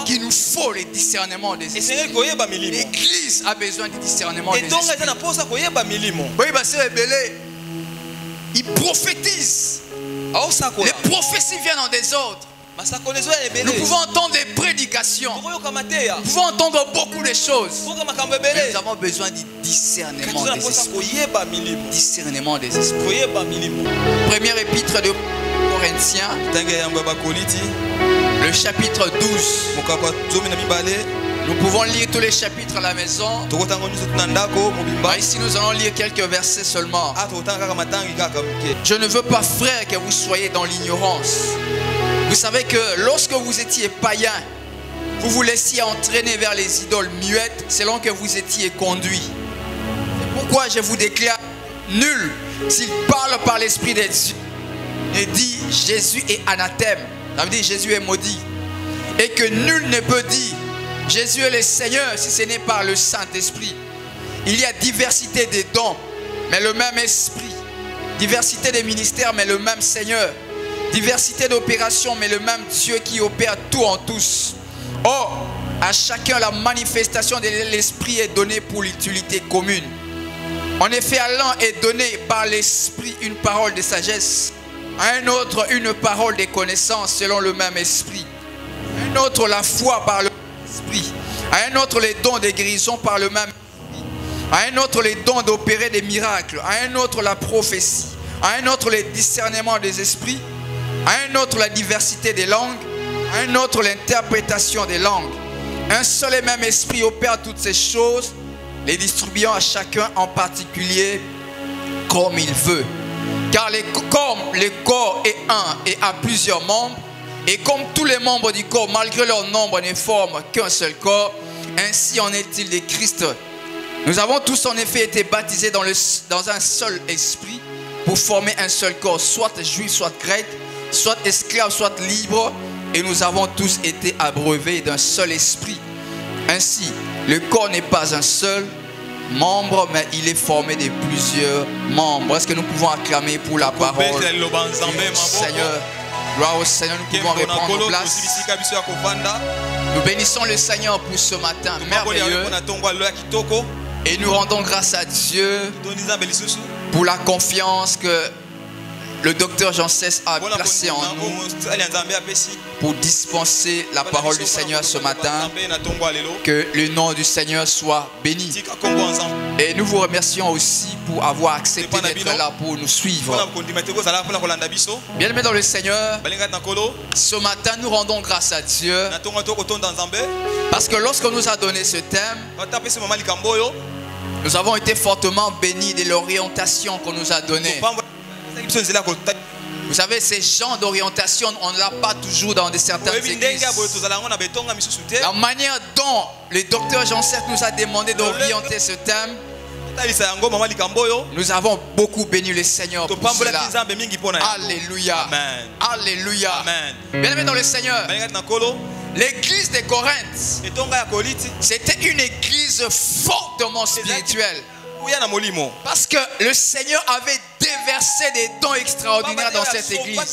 qu'il nous faut le discernement des esprits. L'Église a besoin du discernement des esprits. Oui, ils prophétisent. Les prophéties viennent en désordre. Nous pouvons entendre des prédications. Nous pouvons entendre beaucoup de choses. Mais nous avons besoin du discernement des esprits. Discernement des esprits. Première épître de Corinthiens, le chapitre 12. Nous pouvons lire tous les chapitres à la maison. Ici, nous allons lire quelques versets seulement. Je ne veux pas, frère, que vous soyez dans l'ignorance. Vous savez que lorsque vous étiez païen, vous vous laissiez entraîner vers les idoles muettes selon que vous étiez conduit. C'est pourquoi je vous déclare, nul, s'il parle par l'Esprit de Dieu, ne dit Jésus est anathème. Ça veut dire Jésus est maudit. Et que nul ne peut dire Jésus est le Seigneur si ce n'est par le Saint-Esprit. Il y a diversité des dons, mais le même Esprit. Diversité des ministères, mais le même Seigneur. Diversité d'opérations, mais le même Dieu qui opère tout en tous. Or, à chacun la manifestation de l'Esprit est donnée pour l'utilité commune. En effet, à l'un est donné par l'Esprit une parole de sagesse, à un autre une parole de connaissance selon le même Esprit, à un autre la foi par le même Esprit, à un autre les dons de guérison par le même Esprit, à un autre les dons d'opérer des miracles, à un autre la prophétie, à un autre le discernement des esprits, à un autre la diversité des langues, à un autre l'interprétation des langues. Un seul et même esprit opère toutes ces choses, les distribuant à chacun en particulier comme il veut. Car comme le corps est un et a plusieurs membres, et comme tous les membres du corps, malgré leur nombre, ne forment qu'un seul corps, ainsi en est-il de Christ. Nous avons tous en effet été baptisés dans un seul esprit pour former un seul corps, soit juif, soit grec, soit esclave, soit libre, et nous avons tous été abreuvés d'un seul esprit. Ainsi, le corps n'est pas un seul membre, mais il est formé de plusieurs membres. Est-ce que nous pouvons acclamer pour la parole du Seigneur? Gloire au Seigneur, nous pouvons reprendre nos places. Nous bénissons le Seigneur pour ce matin merveilleux. Et nous rendons grâce à Dieu pour la confiance que le docteur Jean Cesse a placé en nous pour dispenser la parole du Seigneur ce matin. Que le nom du Seigneur soit béni. Et nous vous remercions aussi pour avoir accepté d'être là pour nous suivre. Bien-aimés dans le Seigneur, ce matin nous rendons grâce à Dieu parce que lorsqu'on nous a donné ce thème, nous avons été fortement bénis de l'orientation qu'on nous a donnée. Vous savez, ces genres d'orientation, on ne l'a pas toujours dans certaines églises. La manière dont le docteur Jean Cesse nous a demandé d'orienter ce thème, nous avons beaucoup béni le Seigneur pour cela. Alléluia. Amen. Alléluia. Bien-aimés dans le Seigneur, l'église de Corinthe, c'était une église fortement spirituelle. Parce que le Seigneur avait déversé des dons extraordinaires dans cette église. Et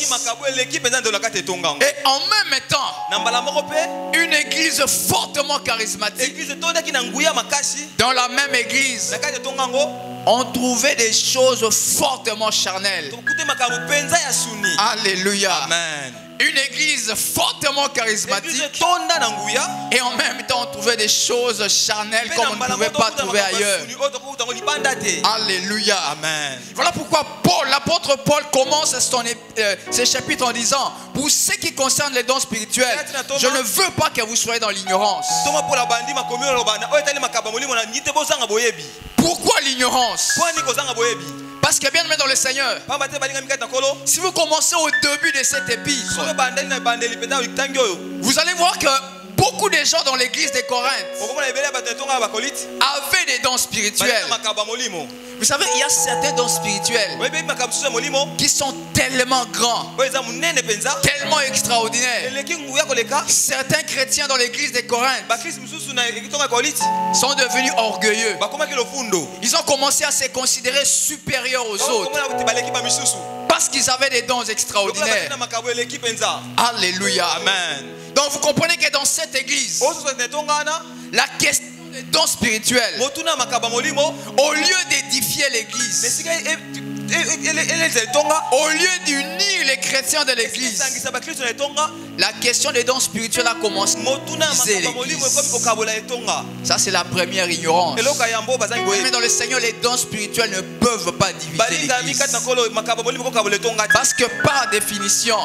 en même temps, une église fortement charismatique. Dans la même église, on trouvait des choses fortement charnelles. Alléluia. Amen. Une église fortement charismatique. Et en même temps, on trouvait des choses charnelles comme on ne pouvait pas trouver ailleurs. Alléluia. Amen. Voilà pourquoi l'apôtre Paul commence ce chapitre en disant: pour ce qui concerne les dons spirituels, je ne veux pas que vous soyez dans l'ignorance. Pourquoi l'ignorance? Parce que bien aimé dans le Seigneur, si vous commencez au début de cette épître, vous allez voir que beaucoup de gens dans l'église de Corinthe avaient des dons spirituels. Vous savez, il y a certains dons spirituels qui sont tellement grands, tellement extraordinaires. Certains chrétiens dans l'église de Corinthe sont devenus orgueilleux. Ils ont commencé à se considérer supérieurs aux autres. Parce qu'ils avaient des dons extraordinaires. Alléluia. Amen. Donc vous comprenez que dans cette église, la question des dons spirituels, au lieu d'édifier l'église, au lieu d'unir les chrétiens de l'église, la question des dons spirituels a commencé à diviser l'église. Ça c'est la première ignorance. Mais dans le Seigneur, les dons spirituels ne peuvent pas diviser l'église. Parce que par définition,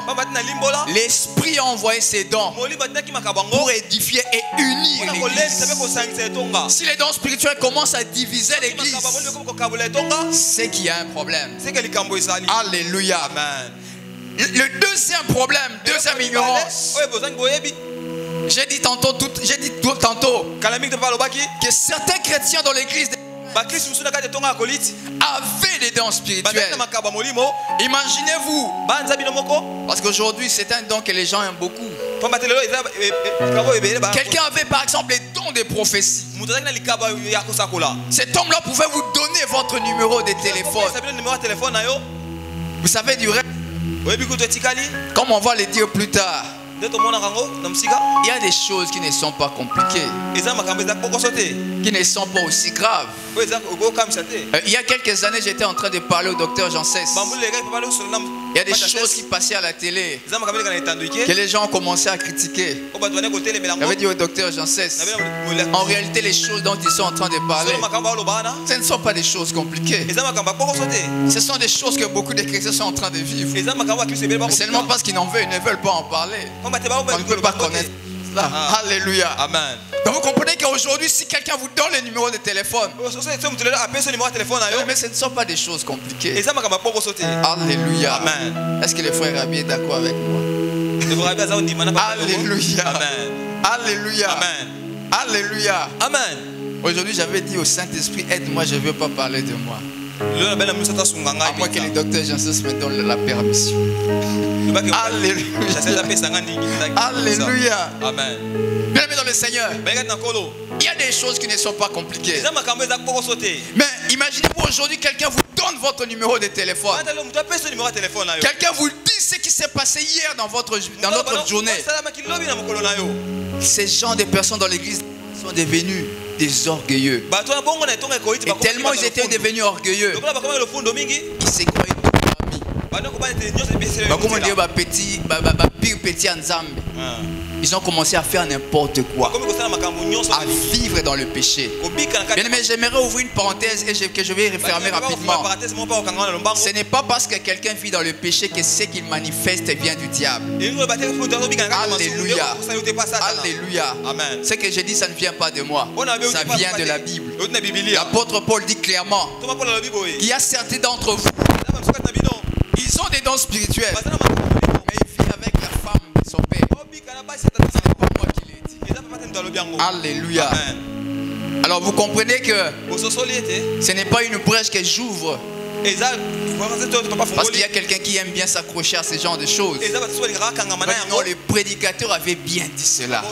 l'Esprit a envoyé ses dons pour édifier et unir l'église. Si les dons spirituels commencent à diviser l'église, c'est qu'il y a un problème. Alléluia. Amen. Le deuxième problème, deuxième ignorance. J'ai dit tantôt que certains chrétiens dans l'église avaient des dons spirituels. Imaginez-vous, parce qu'aujourd'hui c'est un don que les gens aiment beaucoup. Quelqu'un avait par exemple les dons de prophétie. Cet homme-là pouvait vous donner votre numéro de téléphone. Vous savez du rêve, comme on va le dire plus tard, il y a des choses qui ne sont pas compliquées, qui ne sont pas aussi graves. Il y a quelques années, j'étais en train de parler au docteur Jean Cesse. Il y a des choses qui passaient à la télé que les gens ont commencé à critiquer. J'avais dit au docteur Jean Cesse, en réalité les choses dont ils sont en train de parler, ce ne sont pas des choses compliquées. Ce sont des choses que beaucoup de chrétiens sont en train de vivre. Mais seulement parce qu'ils ne veulent pas en parler, on ne peut pas connaître cela. Alléluia. Amen. Donc vous comprenez qu'aujourd'hui, si quelqu'un vous donne le numéro de téléphone, mais ce ne sont pas des choses compliquées. Alléluia. Amen. Est-ce que les frères Rabi est d'accord avec moi? Alléluia. Amen. Alléluia. Amen. Alléluia. Amen. Aujourd'hui, j'avais dit au Saint-Esprit, aide-moi, je ne veux pas parler de moi. À moins que le docteur Jean-Cesse me donne la permission. Alléluia. Alléluia. Amen. Bien-aimés dans le Seigneur, il y a des choses qui ne sont pas compliquées. Mais imaginez-vous aujourd'hui, quelqu'un vous donne votre numéro de téléphone. Quelqu'un vous dit ce qui s'est passé hier dans notre journée. Ces gens de personnes dans l'église sont devenus des orgueilleux. Et tellement ils étaient devenus orgueilleux, ils se croyaient ils ont commencé à faire n'importe quoi, à vivre dans le péché. Mais j'aimerais ouvrir une parenthèse et que je vais refermer rapidement. Ce n'est pas parce que quelqu'un vit dans le péché que ce qu'il manifeste vient du diable. Alléluia. Alléluia. Ce que je dis, ça ne vient pas de moi, ça vient de la Bible. L'apôtre Paul dit clairement qu'il y a certains d'entre vous, ils ont des dons spirituels, mais ils vivent avec la femme de son père. Ce n'est pas moi qui l'ai dit. Alléluia. Amen. Alors vous comprenez que ce n'est pas une brèche que j'ouvre, parce qu'il y a quelqu'un qui aime bien s'accrocher à ce genre de choses. Non, le prédicateur avait bien dit cela,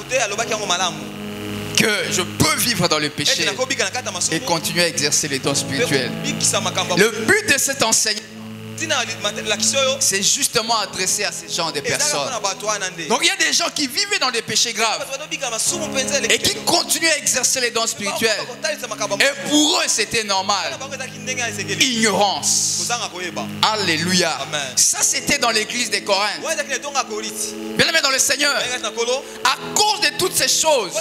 que je peux vivre dans le péché et continuer à exercer les dons spirituels. Le but de cet enseignement, c'est justement adressé à ces gens de personnes. Donc il y a des gens qui vivaient dans des péchés graves et qui continuent à exercer les dons spirituels. Et pour eux c'était normal. Ignorance. Alléluia. Ça c'était dans l'église de Corinthe. Bien aimé dans le Seigneur, à cause de toutes ces choses,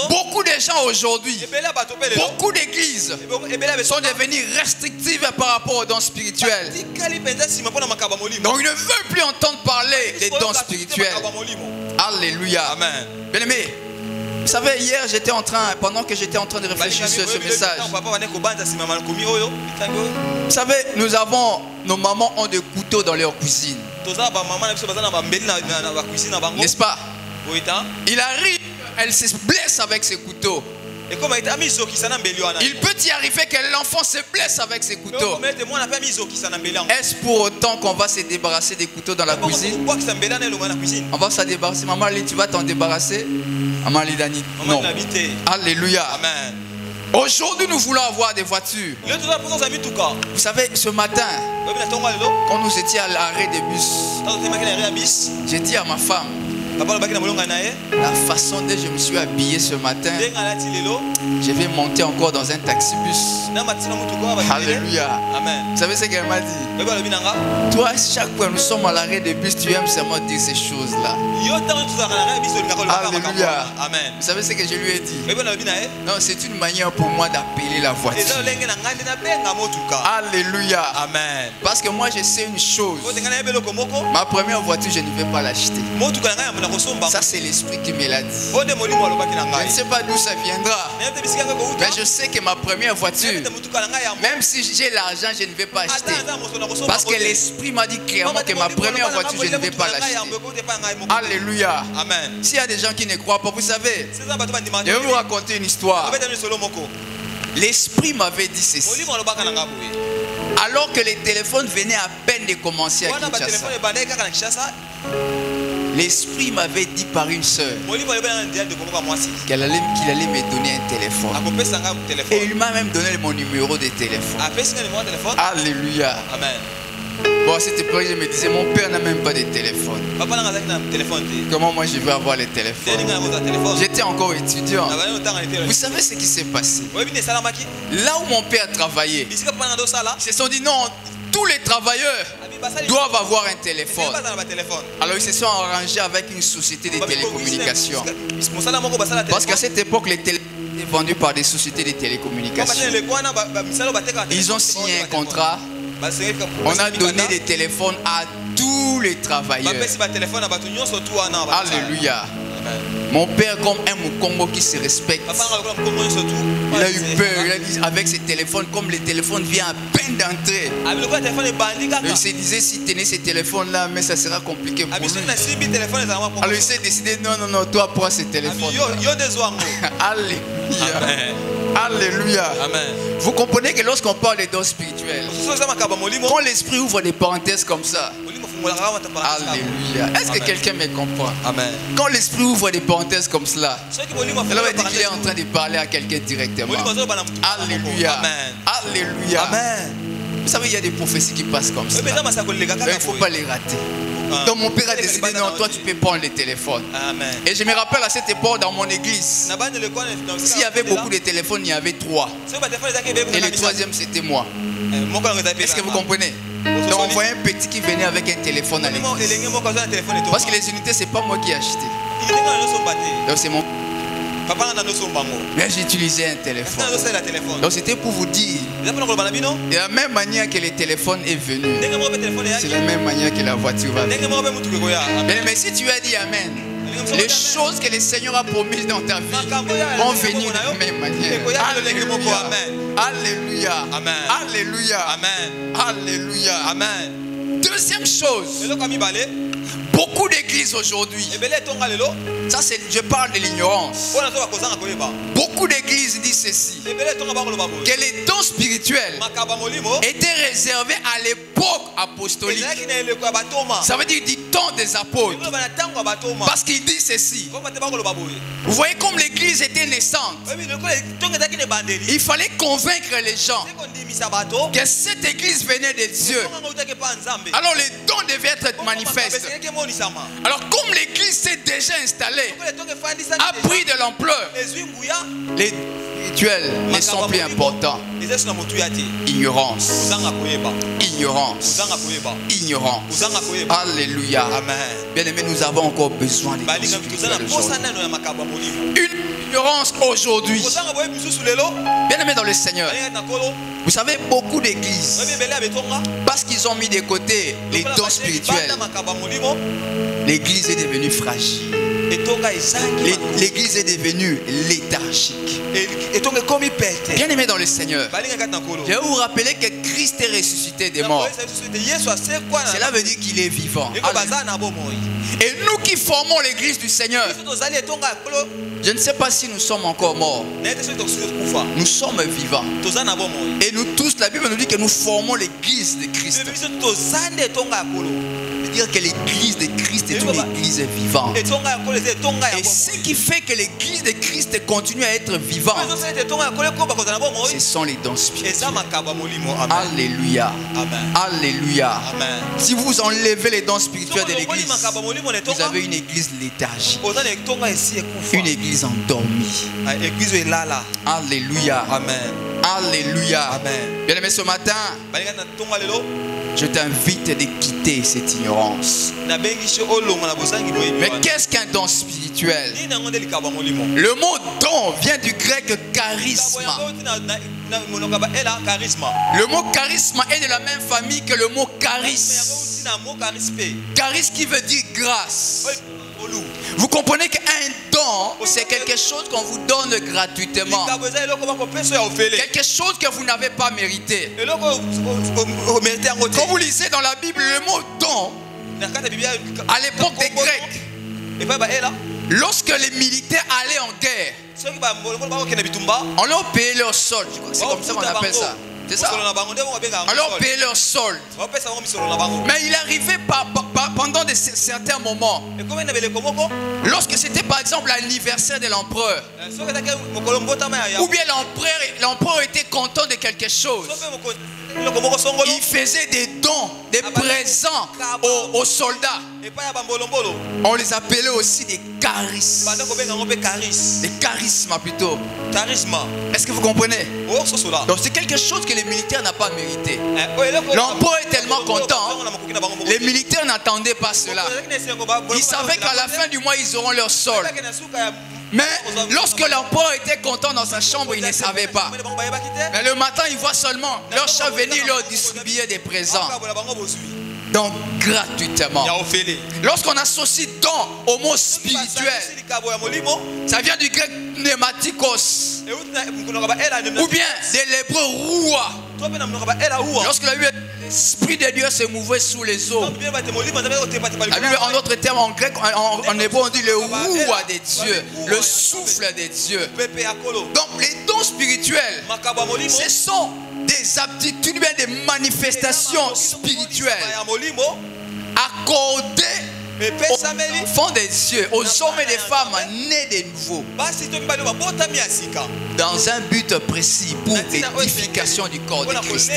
beaucoup de gens aujourd'hui, beaucoup d'églises sont devenues restrictives par rapport aux dons spirituels. Donc ils ne veulent plus entendre parler des dons spirituels. Alléluia. Amen. Bien aimé, vous savez, hier j'étais en train, pendant que j'étais en train de réfléchir sur ce message, vous savez, nos mamans ont des couteaux dans leur cuisine, n'est-ce pas? Il arrive, elle se blesse avec ses couteaux. Il peut y arriver que l'enfant se blesse avec ses couteaux. Est-ce pour autant qu'on va se débarrasser des couteaux dans la cuisine? On va s'en débarrasser. Maman Ali, tu vas t'en débarrasser? Maman Ali Dani. Non. Alléluia. Amen. Aujourd'hui, nous voulons avoir des voitures. Vous savez, ce matin, quand nous étions à l'arrêt des bus, j'ai dit à ma femme, la façon dont je me suis habillé ce matin, je vais monter encore dans un taxi-bus. Alléluia. Amen. Vous savez ce qu'elle m'a dit? Toi, chaque fois que nous sommes à l'arrêt des bus, tu aimes seulement dire ces choses-là. Alléluia. Amen. Vous savez ce que je lui ai dit? Non, c'est une manière pour moi d'appeler la voiture. Alléluia. Amen. Parce que moi, je sais une chose. Ma première voiture, je ne vais pas l'acheter. Ça, c'est l'esprit qui me l'a dit. Je ne sais pas d'où ça viendra. Mais je sais que ma première voiture, même si j'ai l'argent, je ne vais pas acheter. Parce que l'esprit m'a dit clairement que ma première voiture, je ne vais pas l'acheter. Alléluia. Amen. S'il y a des gens qui ne croient pas, vous savez, je vais vous raconter une histoire. L'esprit m'avait dit ceci. Alors que les téléphones venaient à peine de commencer à Kinshasa, l'esprit m'avait dit par une sœur qu'il allait me donner un téléphone. Et il m'a même donné mon numéro de téléphone. Alléluia. Amen. Bon, à cette époque, je me disais, mon père n'a même pas de téléphone. Comment moi je vais avoir les téléphones? J'étais encore étudiant. Vous savez ce qui s'est passé? Là où mon père travaillait, ils se sont dit non, tous les travailleurs doivent avoir un téléphone. Alors ils se sont arrangés avec une société de télécommunications. Parce qu'à cette époque, les téléphones étaient vendus par des sociétés de télécommunications. Ils ont signé un contrat. On a donné des téléphones à tous les travailleurs. Alléluia. Mon père, comme un Mukongo qui se respecte, il a eu peur. Il a dit avec ses téléphones, comme les téléphones viennent à peine d'entrer, il se disait si tenait ces téléphones là, mais ça sera compliqué pour lui. Alors il s'est décidé non, toi prends ces téléphones. Alléluia. Alléluia. Amen. Vous comprenez que lorsqu'on parle des dons spirituels, quand l'esprit ouvre des parenthèses comme ça, alléluia. Est-ce que quelqu'un me comprend? Amen. Quand l'esprit ouvre des parenthèses comme cela, alors il dit qu'il est en train de parler à quelqu'un directement. Alléluia. Amen. Alléluia. Amen. Vous savez, il y a des prophéties qui passent comme ça. Il ne faut pas les rater. Donc mon père a décidé, non, toi tu peux prendre les téléphones. Amen. Et je me rappelle à cette époque dans mon église, s'il y avait beaucoup de téléphones, il y avait 3. Et le troisième c'était moi. Est-ce que vous comprenez? Donc on voyait un petit qui venait avec un téléphone à l'église. Parce que les unités, c'est pas moi qui ai acheté. Donc c'est mon... Mais j'utilisais un téléphone. Donc c'était pour vous dire, de la même manière que le téléphone est venu, c'est la même manière que la voiture va venir. Mais si tu as dit Amen, les choses que le Seigneur a promises dans ta vie vont venir de la même manière. Alléluia. Alléluia. Amen. Alléluia. Amen. Alléluia. Amen. Deuxième chose, beaucoup d'églises aujourd'hui, ça c'est, je parle de l'ignorance. Beaucoup d'églises disent ceci, que les dons spirituels étaient réservés à l'époque apostolique. Ça veut dire du temps des apôtres. Parce qu'il dit ceci. Vous voyez comme l'église était naissante. Il fallait convaincre les gens que cette église venait de Dieu. Alors les dons devaient être manifestes. Alors comme l'église s'est déjà installée, a pris de l'ampleur, les spirituels ne sont plus importants. Ignorance. Ignorance. Ignorance. Alléluia. Bien aimé, nous avons encore besoin de une ignorance aujourd'hui. Bien aimé dans le Seigneur, vous savez, beaucoup d'églises, parce qu'ils ont mis de côté les dons spirituels, l'église est devenue fragile. L'église est devenue léthargique. Bien aimé dans le Seigneur, je vais vous rappeler que Christ est ressuscité des morts. Cela veut dire qu'il est vivant. Et nous qui formons l'église du Seigneur, je ne sais pas si nous sommes encore morts. Nous sommes vivants. Et nous tous, la Bible nous dit que nous formons l'église de Christ. veut dire que l'église de Christ est une église vivante. Et ce qui fait que l'église de Christ continue à être vivante, ce sont les dons spirituels. Alléluia. Alléluia. Si vous enlevez les dons spirituels de l'église, vous avez une église léthargique, une église endormie. Alléluia. Amen. Alléluia. Amen. Bien aimé, ce matin, je t'invite de quitter cette ignorance. Mais qu'est-ce qu'un don spirituel? Le mot don vient du grec charisme. Le mot charisme est de la même famille que le mot charis. Charis qui veut dire grâce. Vous comprenez qu'un don, c'est quelque chose qu'on vous donne gratuitement. Quelque chose que vous n'avez pas mérité. Quand vous lisez dans la Bible le mot don, à l'époque des Grecs, lorsque les militaires allaient en guerre, on leur payait leur solde. C'est comme ça qu'on appelle ça. C'est ça. On leur payait leur solde. Mais il arrivait pendant certains moments. Lorsque c'était par exemple l'anniversaire de l'empereur, ou bien l'empereur était content de quelque chose, il faisait des dons, des présents aux soldats. On les appelait aussi des charismes. Des charismes plutôt. Est-ce que vous comprenez? Donc c'est quelque chose que les militaires n'ont pas mérité. L'empereur est tellement content. Les militaires n'attendaient pas cela. Ils savaient qu'à la fin du mois ils auront leur solde. Mais lorsque l'empereur était content dans sa chambre, il ne savait pas. Mais le matin, il voit seulement leur chef venir leur distribuer des présents. Donc gratuitement. Lorsqu'on associe don au mot spirituel, ça vient du grec pneumatikos, ou bien de l'hébreu roua. Lorsque l'Esprit de Dieu se mouvait sous les eaux, la Bible, en d'autres termes, en grec, en hébreu, on dit le roua de Dieu, le souffle de Dieu. Donc les dons spirituels, ce sont des aptitudes, des manifestations spirituelles accordées aux enfants des cieux, aux hommes et des femmes nés de nouveau, dans un but précis pour l'édification du corps de Christ.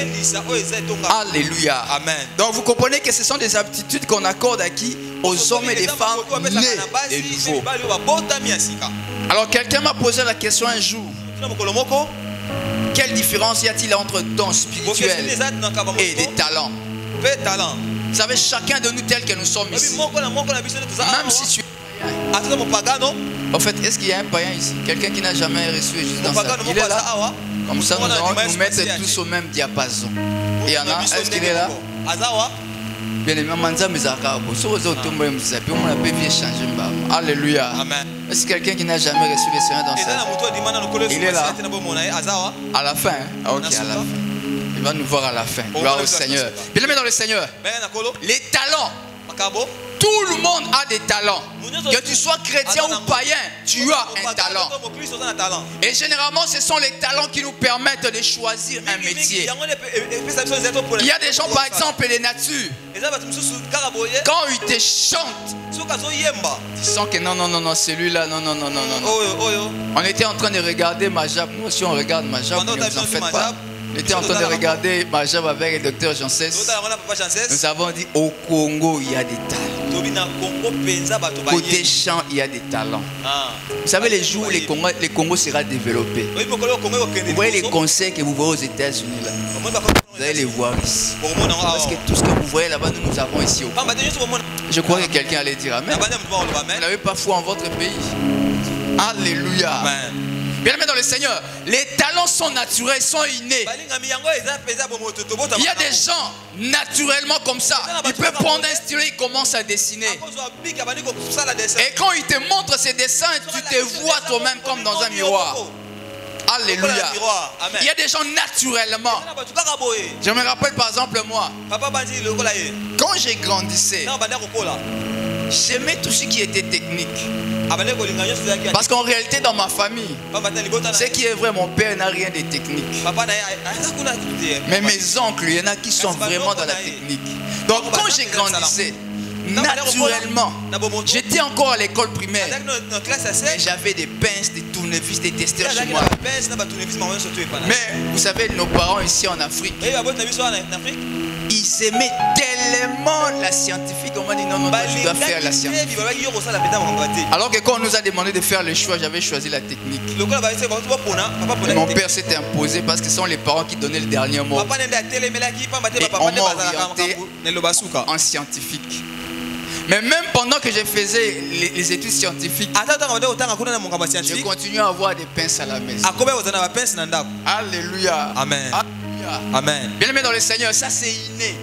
Alléluia. Amen. Donc vous comprenez que ce sont des aptitudes qu'on accorde à qui? Aux hommes et des femmes nés de nouveau. Alors quelqu'un m'a posé la question un jour: quelle différence y a-t-il entre dons spirituels et des talents? Vous savez, chacun de nous tel que nous sommes ici, même si tu es... En fait, est-ce qu'il y a un païen ici? Quelqu'un qui n'a jamais reçu Jésus dans sa vie? Il est là. Comme ça, nous allons nous mettre tous au même diapason. Il y en a. Est-ce qu'il est là? Bien aimé, alléluia. Est-ce quelqu'un qui n'a jamais reçu le Seigneur dans sa vie? Il est là. À la fin. Ok, à la fin. Il va nous voir à la fin. Gloire au Seigneur. Bien aimé dans le Seigneur, les talents, tout le monde a des talents. Que tu sois chrétien ou païen, tu as un talent. Et généralement, ce sont les talents qui nous permettent de choisir un métier. Il y a des gens, par exemple, les natures. Quand ils te chantent, tu sens que non, celui-là, non. On était en train de regarder Majab. Nous aussi, on regarde Majab. Ne vous en faites pas. On était en train de regarder Majab avec le docteur Jean Cesse. Nous avons dit au Congo, il y a des talents. Côté chant, il y a des talents. Vous savez, les jours où les Congo sera développé, vous voyez les concerts que vous voyez aux États-Unis là, vous allez les voir ici. Parce que tout ce que vous voyez là-bas, nous avons ici au Congo. Je crois que quelqu'un allait dire amen. Vous n'avez pas foi en votre pays. Alléluia. Amen. Bien aimé dans le Seigneur, les talents sont naturels, sont innés. Il y a des gens naturellement comme ça. Il peut prendre un stylo, il commence à dessiner. Et quand il te montre ses dessins, tu te vois toi-même comme dans un miroir. Alléluia. Il y a des gens naturellement. Je me rappelle par exemple moi, quand j'ai grandissé, j'aimais tout ce qui était technique. Parce qu'en réalité, dans ma famille, ce qui est vrai, mon père n'a rien de technique. Mais mes oncles, il y en a qui sont vraiment dans la technique. Donc quand j'ai grandissé, naturellement. J'étais encore à l'école primaire. Et j'avais des pinces, des tournevis, des testeurs chez moi. Mais vous savez, nos parents ici en Afrique, ils aimaient tellement la scientifique. On m'a dit non, tu dois faire la scientifique. Alors que quand on nous a demandé de faire le choix, j'avais choisi la technique. Et mon père s'était imposé parce que ce sont les parents qui donnaient le dernier mot. Et on m'a orienté en scientifique. Mais même pendant que je faisais les études scientifiques, je continuais à avoir des pinces à la maison. Alléluia. Amen. Alléluia. Amen. Bien aimé dans le Seigneur, ça c'est inné.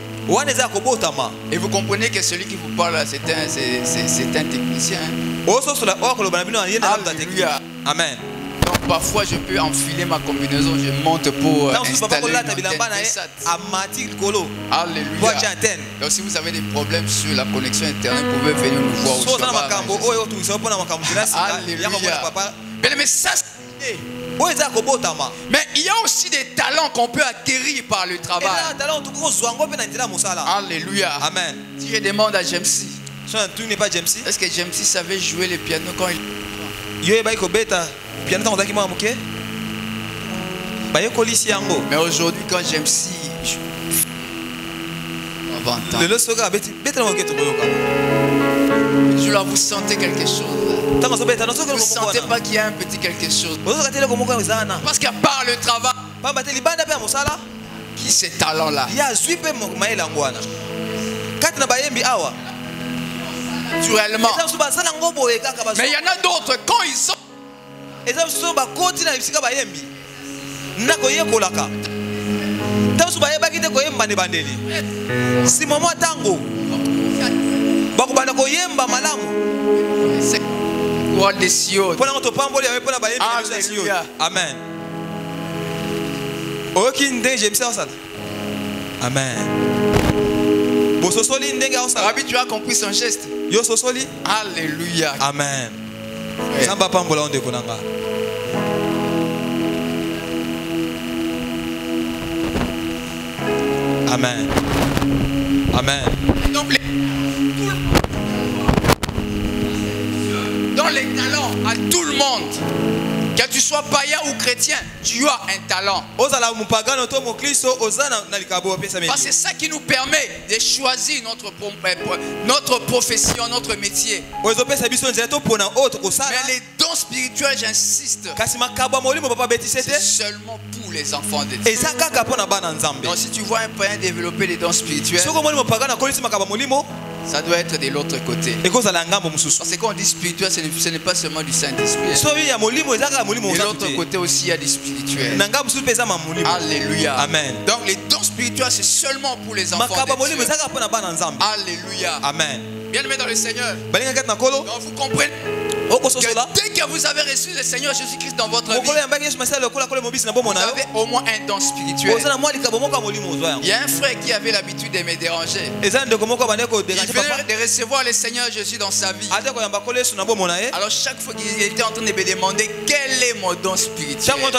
Et vous comprenez que celui qui vous parle là, c'est un technicien. Alléluia. Amen. Donc parfois je peux enfiler ma combinaison, je monte pour installer une antenne. Alléluia. Donc si vous avez des problèmes sur la connexion internet, vous pouvez venir nous voir aussi. Alléluia. Bien aimé, ça c'est inné. Mais il y a aussi des talents qu'on peut acquérir par le travail. Alléluia. Amen. Si je demande à Jamesy, est-ce que Jamesy savait jouer le piano quand il... Mais aujourd'hui quand Jamesy je là vous sentez quelque chose. Vous ne sentez pas qu'il y a un petit quelque chose. Parce qu'à part le travail, qui ces talents-là? Naturellement. Mais il y en a d'autres, quand ils sont... C'est quoi des cieux? Alléluia. Amen. Amen. Rabbi, tu as compris son geste? Alléluia. Amen. Amen. Amen. Dans les talents à tout le monde, que tu sois païen ou chrétien, tu as un talent. Parce que c'est ça qui nous permet de choisir notre profession, notre métier. Mais les dons spirituels, j'insiste, c'est seulement pour les enfants de Dieu. Donc si tu vois un païen développer des dons spirituels, ça doit être de l'autre côté. Parce que quand on dit spirituel, ce n'est pas seulement du Saint-Esprit. De l'autre côté aussi, il y a du spirituel. Alléluia. Amen. Donc les dons spirituels, c'est seulement pour les enfants de Dieu. Alléluia. Amen. Bien aimé dans le Seigneur. Donc vous comprenez que dès que vous avez reçu le Seigneur Jésus-Christ dans votre vie, vous avez au moins un don spirituel. Il y a un frère qui avait l'habitude de me déranger. Il venait de recevoir le Seigneur Jésus dans sa vie. Alors chaque fois qu'il était en train de me demander quel est mon don spirituel, moi,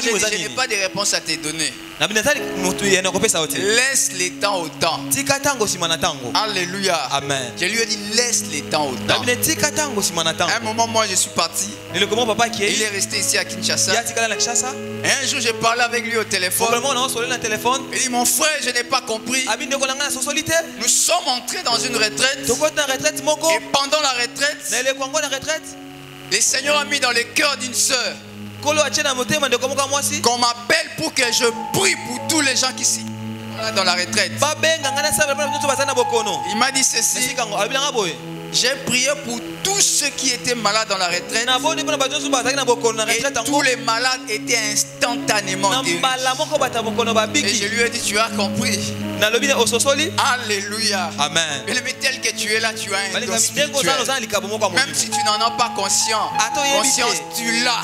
je n'ai pas de réponse à te donner. Laisse les temps au temps. Alléluia. Amen. Je lui ai dit laisse les temps au temps. À un moment, moi je suis parti. Il est resté ici à Kinshasa. Et un jour j'ai parlé avec lui au téléphone. Il dit mon frère, je n'ai pas compris. Nous sommes entrés dans une retraite. Et pendant la retraite, le Seigneur a mis dans le cœur d'une sœur qu'on m'appelle pour que je prie pour tous les gens qui sont dans la retraite. Il m'a dit ceci: j'ai prié pour tous ceux qui étaient malades dans la retraite. Et tous les malades étaient instantanément guéris. Et je lui ai dit, tu as compris. Alléluia. Amen. Mais tel que tu es là, tu as un don spirituel. Même si tu n'en as pas conscience, tu l'as.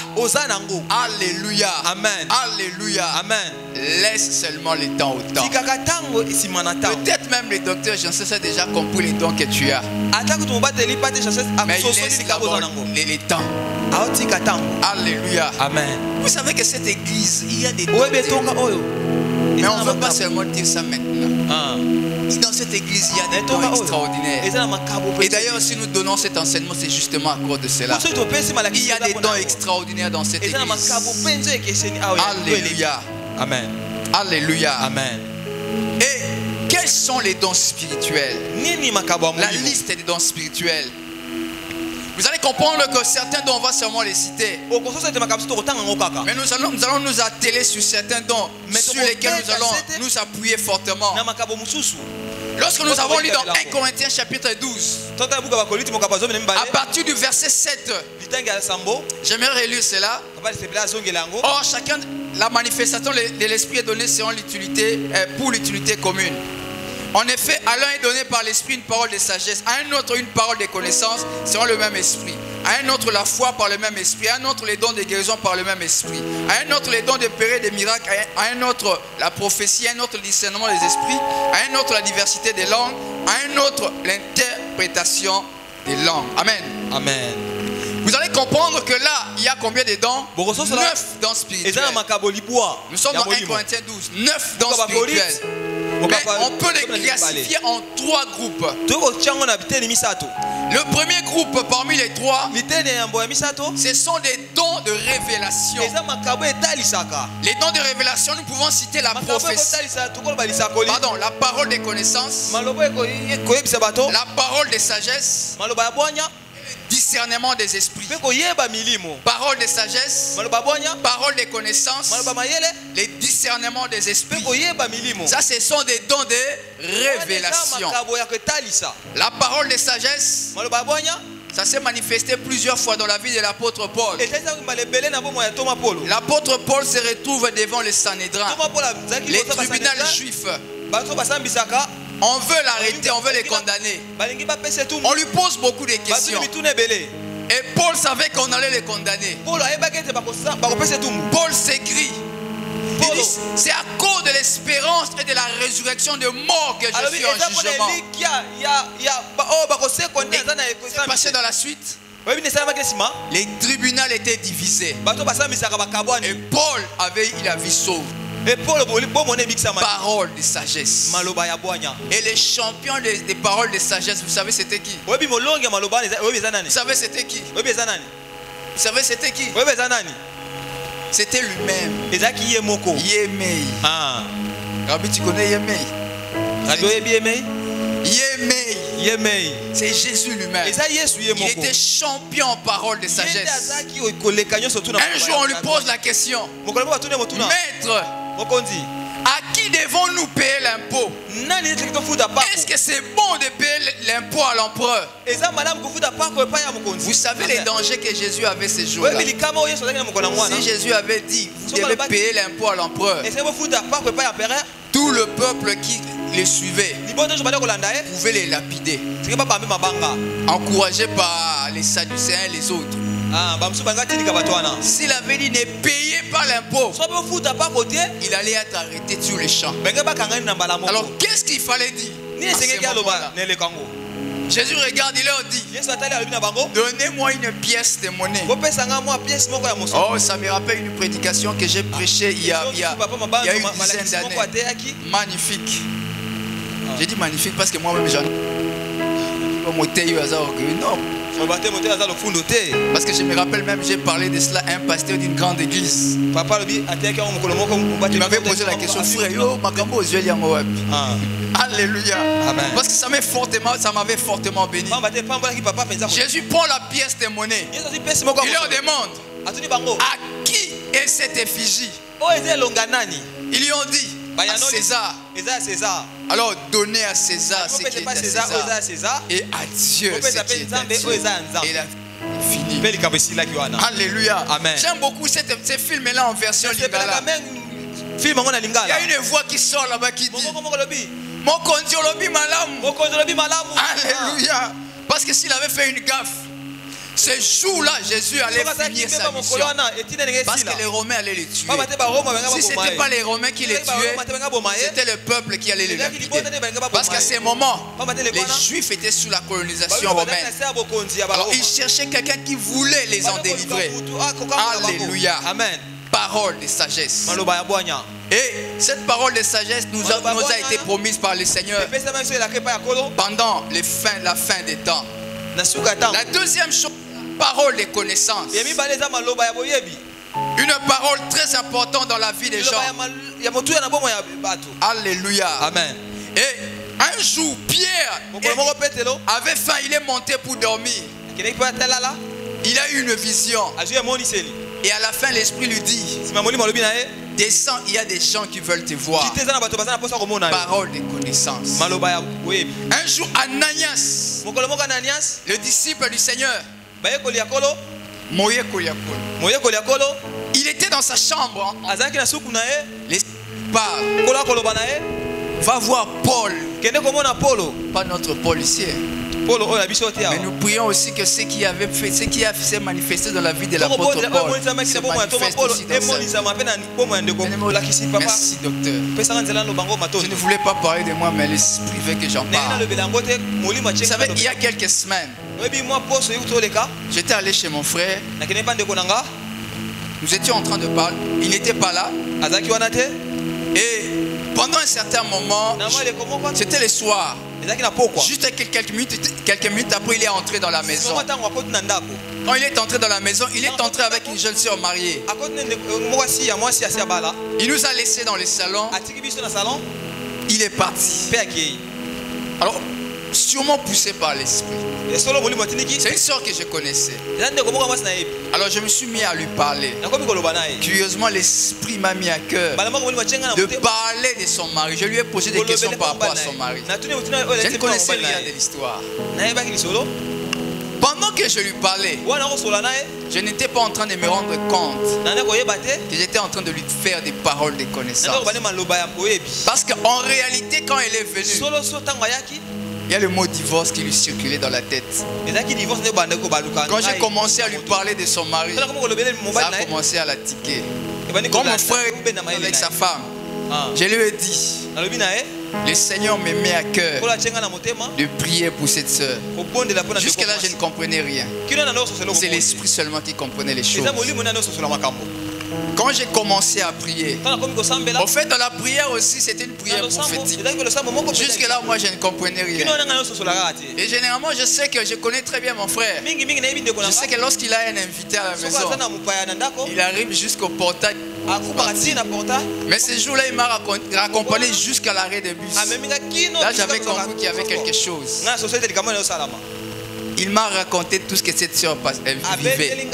Alléluia. Amen. Alléluia. Amen. Laisse seulement les temps au temps. Peut-être même les docteurs, j'en sais, ça déjà compris les dons que tu as. Mais il laisse d'abord les temps. Alléluia. Amen. Vous savez que cette église, il y a des dons. Mais Mais on ne veut pas seulement dire ça maintenant. Dans cette église, il y a des dons extraordinaires. Et d'ailleurs, si nous donnons cet enseignement, c'est justement à cause de cela. Il y a des dons extraordinaires dans cette église. Alléluia. Amen. Alléluia. Amen. Et quels sont les dons spirituels? La liste des dons spirituels. Vous allez comprendre que certains dons, on va seulement les citer. Mais nous allons nous atteler sur certains dons sur lesquels nous allons nous appuyer fortement. Lorsque nous avons lu dans 1 Corinthiens chapitre 12, à partir du verset 7, j'aimerais relire cela. Or, chacun, la manifestation de l'esprit est donnée selon l'utilité, pour l'utilité commune. En effet, à l'un est donné par l'esprit une parole de sagesse, à un autre une parole de connaissance selon le même esprit, à un autre la foi par le même esprit, à un autre les dons de guérison par le même esprit, à un autre les dons d'opérer des miracles, à un autre la prophétie, à un autre le discernement des esprits, à un autre la diversité des langues, à un autre l'interprétation des langues. Amen. Amen. Vous allez comprendre que là, il y a combien de dons? 9 dons spirituels. Nous sommes dans 1 Corinthiens 12. 9 dons spirituels. Mais on peut les classifier en 3 groupes. Le premier groupe parmi les 3, ce sont des dons de révélation. Les dons de révélation, nous pouvons citer la prophétie. Pardon, la parole des connaissances, la parole des sagesse, discernement des esprits, parole de sagesse, parole de connaissance, les discernements des esprits. Ça, ce sont des dons de révélation. La parole de sagesse, ça s'est manifesté plusieurs fois dans la vie de l'apôtre Paul. L'apôtre Paul se retrouve devant le Sanhédrin, les tribunaux juifs. On veut l'arrêter, on veut les condamner. On lui pose beaucoup de questions. Et Paul savait qu'on allait les condamner. Paul s'écrit. C'est à cause de l'espérance et de la résurrection de mort que je suis en jugement. C'est passé dans la suite. Les tribunaux étaient divisés. Et Paul il a vu sauve. Parole de sagesse. Et les champions des paroles de sagesse, vous savez c'était qui? Vous savez c'était qui? Vous savez c'était qui? C'était lui-même. Yemei. Rabbi, tu connais Yemei? Yemei. C'est Jésus lui-même. Il était champion en parole de sagesse. Un jour on lui pose la question: Maître, à qui devons-nous payer l'impôt? Est-ce que c'est bon de payer l'impôt à l'empereur? Vous savez les dangers que Jésus avait ces jours-là. Si Jésus avait dit vous devez payer l'impôt à l'empereur, tout le peuple qui les suivait pouvait les lapider, encouragés par les Sadducéens et les autres. S'il avait dit ne payez pas l'impôt, il allait être arrêté sur les champs. Alors qu'est-ce qu'il fallait dire? Jésus regarde, il leur dit: donnez-moi une pièce de monnaie. Oh, ça me rappelle une prédication que j'ai prêchée il y a une dizaine d'années. Magnifique. J'ai dit magnifique parce que moi-même j'en ai non. Parce que je me rappelle même, j'ai parlé de cela à un pasteur d'une grande église. Il m'avait posé la question: Alléluia. Amen. Parce que ça m'avait fortement béni. Jésus prend la pièce de monnaie. Il leur demande: à qui est cette effigie? Ils lui ont dit: à César. Alors donnez à César ce qui est à César et à Dieu ce qui est à Dieu. Et il a fini. Alléluia. J'aime beaucoup ces films-là en version lingala. Il y a une voix qui sort là-bas qui dit: Mokonzi olobi malamu. Alléluia. Parce que s'il avait fait une gaffe, ce jour-là, Jésus allait finir sa mission. Parce que les Romains allaient les tuer. Si ce n'était pas les Romains qui les tuaient, c'était le peuple qui allait les lapider. Parce qu'à ces moments, les Juifs étaient sous la colonisation romaine. Alors ils cherchaient quelqu'un qui voulait les en délivrer. Alléluia. Amen. parole de sagesse. Et cette parole de sagesse nous a été promise par le Seigneur pendant la fin des temps. La deuxième chose, parole de connaissance. Une parole très importante dans la vie des gens. Alléluia. Amen. Et un jour, Pierre avait faim, il est monté pour dormir. Il a eu une vision. Et à la fin, l'Esprit lui dit: descends, il y a des gens qui veulent te voir. Parole de connaissance. Un jour, Ananias, le disciple du Seigneur, il était dans sa chambre. L'Esprit parle: va voir Paul. Pas notre Paul ici. Mais nous prions aussi que ce qui s'est manifesté dans la vie de l'apôtre Paul se manifeste aussi dans sa. Merci docteur. Je ne voulais pas parler de moi, mais l'Esprit veut que j'en parle. Vous savez, il y a quelques semaines, j'étais allé chez mon frère. Nous étions en train de parler. Il n'était pas là. Et pendant un certain moment, c'était le soir. Juste quelques minutes après, il est entré dans la maison. Quand il est entré dans la maison, il est entré avec une jeune sœur mariée. Il nous a laissés dans le salon. Il est parti. Alors, sûrement poussé par l'esprit. C'est une sœur que je connaissais. Alors je me suis mis à lui parler. Curieusement, l'esprit m'a mis à cœur de parler de son mari. Je lui ai posé des questions par rapport à son mari. Je ne connaissais rien de l'histoire. Pendant que je lui parlais, je n'étais pas en train de me rendre compte que j'étais en train de lui faire des paroles de connaissance. Parce qu'en réalité, quand elle est venue, il y a le mot divorce qui lui circulait dans la tête. Quand j'ai commencé à lui parler de son mari, ça a commencé à la tiquer. Quand mon frère est avec sa femme, je lui ai dit: le Seigneur me met à cœur de prier pour cette soeur. Jusque-là, je ne comprenais rien. C'est l'esprit seulement qui comprenait les choses. Quand j'ai commencé à prier, en fait, dans la prière aussi, c'était une prière prophétique. Jusque-là, moi, je ne comprenais rien. Et généralement, je sais que je connais très bien mon frère. Je sais que lorsqu'il a un invité à la maison, il arrive jusqu'au portail. Mais ce jour-là, il m'a raccompagné jusqu'à l'arrêt de bus. Là, j'avais compris qu'il y avait quelque chose. Il m'a raconté tout ce que cette soeur vivait.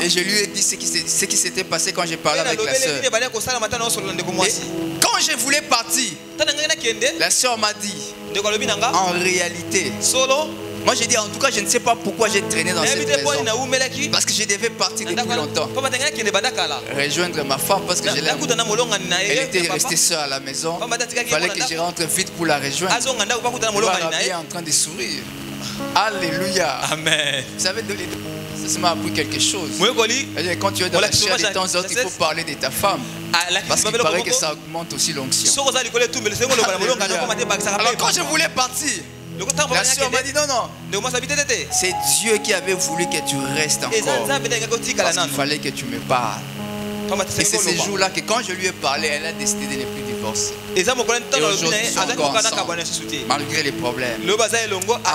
Et je lui ai dit ce qui s'était passé quand j'ai parlé avec la soeur. Quand je voulais partir, la soeur m'a dit: en réalité, moi j'ai dit, en tout cas, je ne sais pas pourquoi j'ai traîné dans cette maison. Parce que je devais partir depuis longtemps. Rejoindre ma femme parce que je l'aime. Elle était restée seule à la maison. Il fallait que je rentre vite pour la rejoindre. Elle est en train de sourire. Alléluia. Amen. Vous savez, ça m'a appris quelque chose. Quand tu es dans la chair, de temps en temps, il faut parler de ta femme. Parce qu'il paraît que ça augmente aussi l'onction. Alors quand je voulais partir, la soeur m'a dit: non, c'est Dieu qui avait voulu que tu restes encore. Parce qu'il fallait que tu me parles. Et c'est ce jour-là que quand je lui ai parlé, elle a décidé de ne plus divorcer. Et aujourd'hui, ils sont encore ensemble, malgré les problèmes. Alléluia.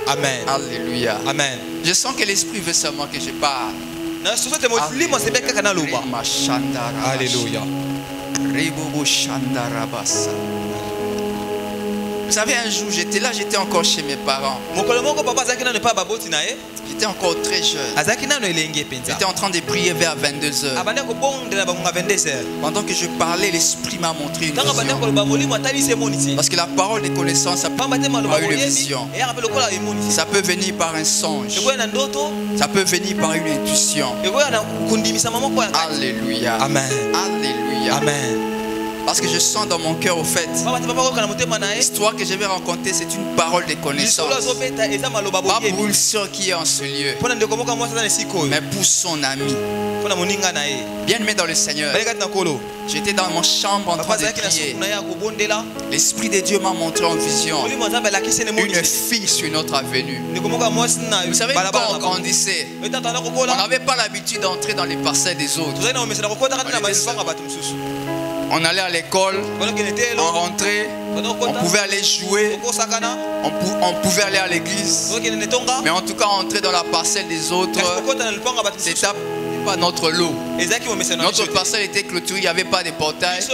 Amen. Alléluia. Amen. Je sens que l'esprit veut seulement que je parle. Alléluia. Vous savez, un jour, j'étais encore chez mes parents. J'étais encore très jeune. J'étais en train de prier vers 22h. Pendant que je parlais, l'esprit m'a montré une vision. Parce que la parole de connaissance a une vision. Ça peut venir par un songe. Ça peut venir par une intuition. Alléluia. Amen. Alléluia. Amen. Parce que je sens dans mon cœur au fait, l'histoire que je vais raconter, c'est une parole de connaissance. Pas pour une soeur qui est en ce lieu, mais pour son ami. Bien aimé dans le Seigneur, j'étais dans mon chambre en train de prier. L'Esprit de Dieu m'a montré en vision une fille sur notre avenue. Vous savez, quand on grandissait, on n'avait pas l'habitude d'entrer dans les parcelles des autres. On allait à l'école, on rentrait, on pouvait aller jouer, on pouvait aller à l'église. Mais en tout cas, entrer dans la parcelle des autres, c'était pas notre lot. Notre parcelle était clôturée, il n'y avait pas de portail.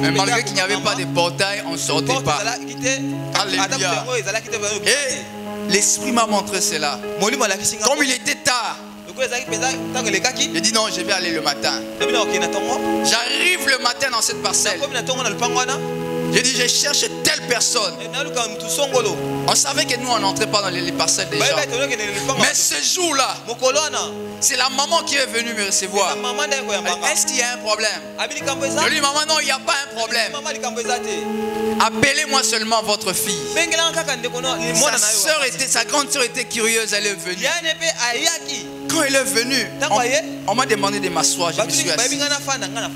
Mais malgré qu'il n'y avait pas de portail, on ne sortait pas. Alléluia. Et l'Esprit m'a montré cela. Comme il était tard, j'ai dit non, je vais aller le matin. J'arrive le matin dans cette parcelle. J'ai dit je cherche telle personne. On savait que nous on n'entrait pas dans les parcelles des gens. Mais ce jour-là, c'est la maman qui est venue me recevoir. Est-ce qu'il y a un problème? Je lui dis maman, non, il n'y a pas un problème. Appelez-moi seulement votre fille. Sa grande soeur était curieuse, elle est venue. Quand elle est venue, on m'a demandé de m'asseoir, je me suis assis.